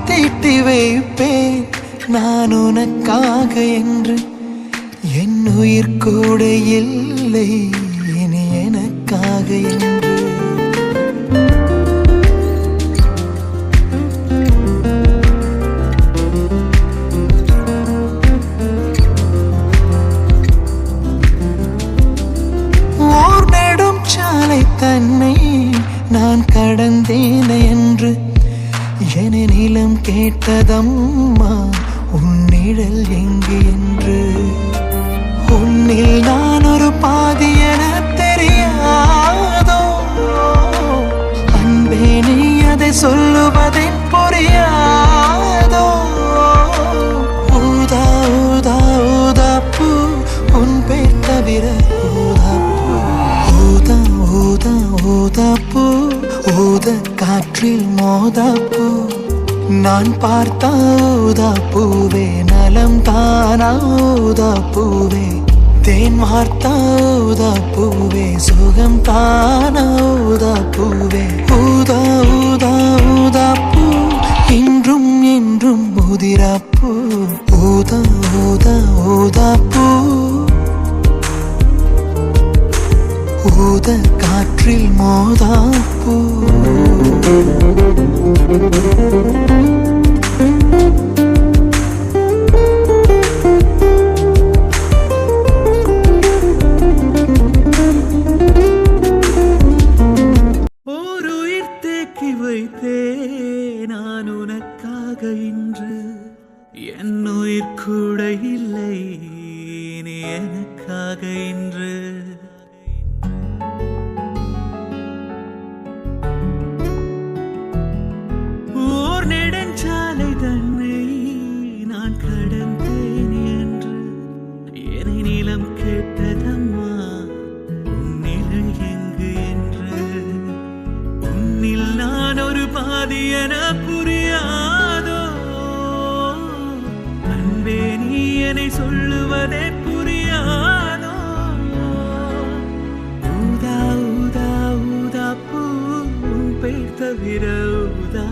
தீட்டி வைப்பேன் நான் உனக்காக என்று என் உயிர் கூட இல்லை இனி எனக்காக என்று ஓர் நெடும் சாலை தன்னை நான் கடந்தேன் என்று என நிலம் கேட்டதம்மா உன் நிழல் எங்கு என்று உன்னில் நான் ஒரு பாதி என தெரியாதோ அன்பே நீ அதை சொல்லுவதை புரியாதோ ஊதா ஊதா ஊதா பூ உன் பேர் தவிர ஊதா ஊதா ஊதா பூ ஊத காற்றில் மோதா பூ நான் பார்த்த ஊதா பூவே நலம் தானா ஊதா பூவே தேன் வார்த்த ஊதா பூவே சுகம் தானா ஊதா பூவே ஊதா ஊதா ஊதா பூ இன்றும் என்றும் முதிரா பூ ஊதா ஊதா ஊதா பூ ஊத காற்றில் மோதா பூ ஓருயிர் தேக்கி வைத்தே நான் உனக்காக இன்று என் உயிர் கூட இல்லை நீ எனக்காக இன்று நெடுஞ்சாலை தன்னை நான் கடந்தேன் என்று என்னை நிலம் கேட்டதம்மா உன் நிழல் எங்கு என்று உன்னில் நான் ஒரு பாதி என புரியாதோ அன்பே நீ என்னை சொல்லுவதே புரியாதோ ஊதா ஊதா ஊதா பூ உன் பேர் தவிர ஊதா